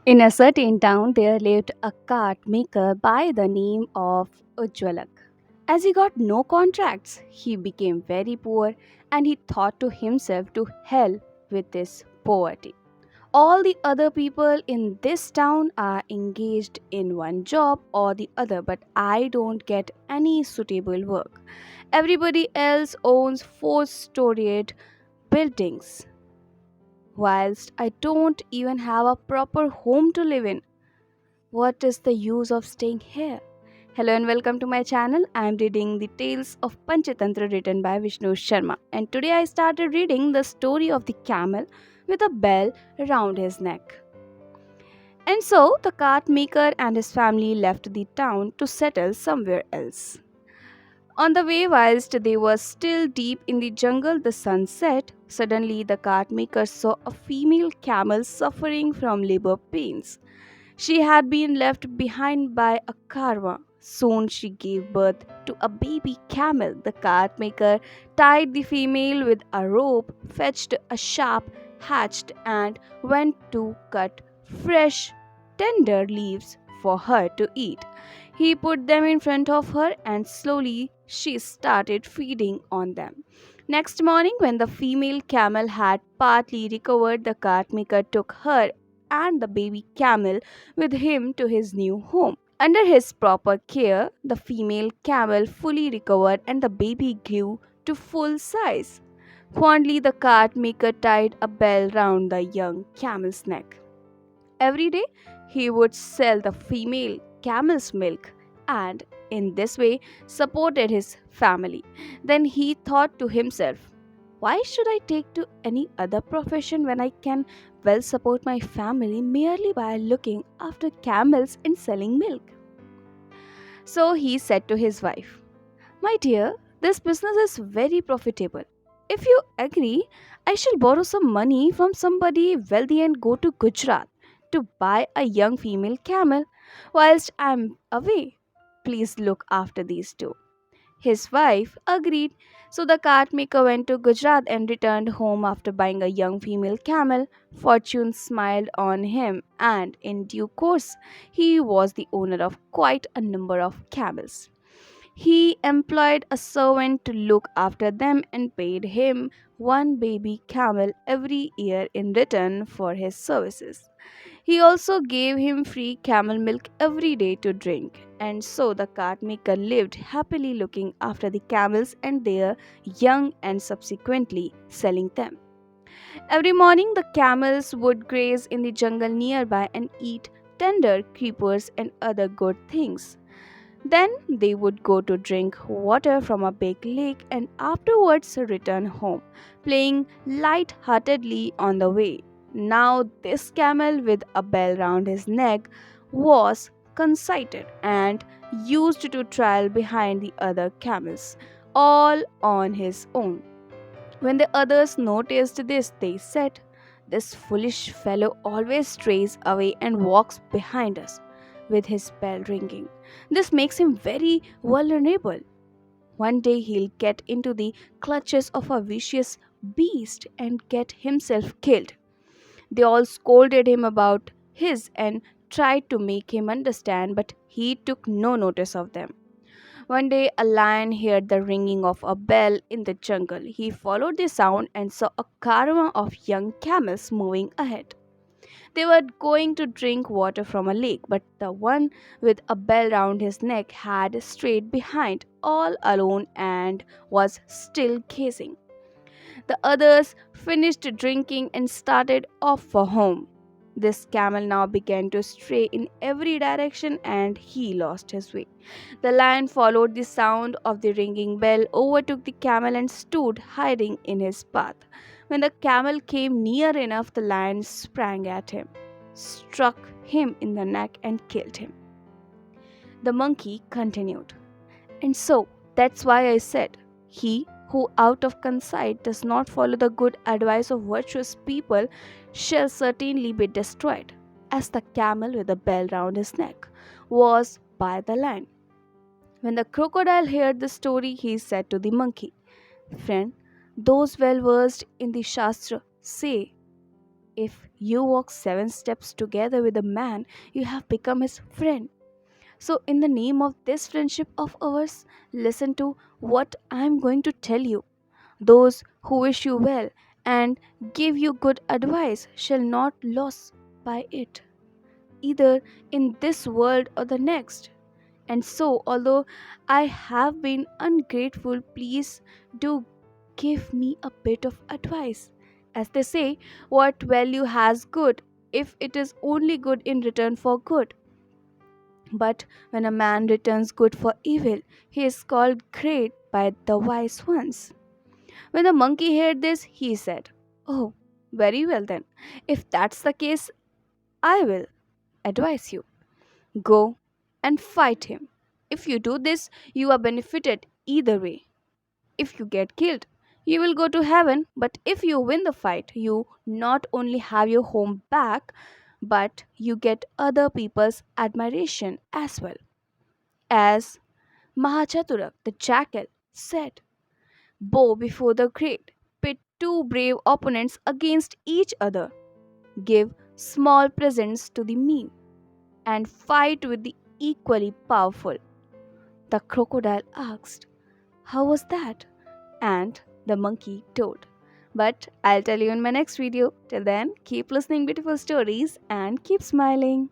In a certain town, there lived a cart maker by the name of Ujjalak. As he got no contracts, he became very poor and he thought to himself to hell with this poverty. All the other people in this town are engaged in one job or the other, but I don't get any suitable work. Everybody else owns four-storied buildings, whilst I don't even have a proper home to live in. What is the use of staying here? Hello and welcome to my channel. I am reading the tales of Panchatantra written by Vishnu Sharma. And today I started reading the story of the camel with a bell around his neck. And so the cart maker and his family left the town to settle somewhere else. On the way, whilst they were still deep in the jungle, the sun set. Suddenly, the cart maker saw a female camel suffering from labor pains. She had been left behind by a caravan. Soon she gave birth to a baby camel. The cart maker tied the female with a rope, fetched a sharp hatchet, and went to cut fresh, tender leaves for her to eat. He put them in front of her, and slowly she started feeding on them. Next morning, when the female camel had partly recovered, the cart maker took her and the baby camel with him to his new home. Under his proper care, the female camel fully recovered and the baby grew to full size. Fondly, the cart maker tied a bell round the young camel's neck. Every day, he would sell the female camel's milk and in this way supported his family. Then he thought to himself, why should I take to any other profession when I can well support my family merely by looking after camels and selling milk? So he said to his wife, my dear, this business is very profitable. If you agree, I shall borrow some money from somebody wealthy and go to Gujarat to buy a young female camel whilst I am away. Please look after these two. His wife agreed, so the cart maker went to Gujarat and returned home after buying a young female camel. Fortune smiled on him, and in due course, he was the owner of quite a number of camels. He employed a servant to look after them and paid him one baby camel every year in return for his services. He also gave him free camel milk every day to drink, and so the cart maker lived happily looking after the camels and their young and subsequently selling them. Every morning, the camels would graze in the jungle nearby and eat tender creepers and other good things. Then they would go to drink water from a big lake and afterwards return home, playing light-heartedly on the way. Now, this camel with a bell round his neck was conceited and used to trail behind the other camels, all on his own. When the others noticed this, they said, this foolish fellow always strays away and walks behind us with his bell ringing. This makes him very vulnerable. One day he'll get into the clutches of a vicious beast and get himself killed. They all scolded him about his and tried to make him understand, but he took no notice of them. One day, a lion heard the ringing of a bell in the jungle. He followed the sound and saw a caravan of young camels moving ahead. They were going to drink water from a lake, but the one with a bell round his neck had strayed behind all alone and was still gazing. The others finished drinking and started off for home. This camel now began to stray in every direction and he lost his way. The lion followed the sound of the ringing bell, overtook the camel, and stood hiding in his path. When the camel came near enough, the lion sprang at him, struck him in the neck, and killed him. The monkey continued, and so that's why I said, he who out of conceit does not follow the good advice of virtuous people shall certainly be destroyed, as the camel with the bell round his neck was by the lion. When the crocodile heard the story, he said to the monkey, friend, those well versed in the Shastra say If you walk 7 steps together with a man, you have become his friend. So, in the name of this friendship of ours, listen to what I'm going to tell you. Those who wish you well and give you good advice shall not lose by it, either in this world or the next. And so, although I have been ungrateful, please do give me a bit of advice. As they say, what value has good if it is only good in return for good? But when a man returns good for evil, he is called great by the wise ones. When the monkey heard this, he said, "Oh, very well then. If that's the case, I will advise you. Go and fight him. If you do this, you are benefited either way. If you get killed, you will go to heaven, but if you win the fight, you not only have your home back, but you get other people's admiration as well." As Mahachaturak, the jackal, said, "Bow before the great, pit two brave opponents against each other, give small presents to the mean, and fight with the equally powerful." The crocodile asked, "How was that?" And the monkey told. But I'll tell you in my next video. Till then, keep listening beautiful stories and keep smiling.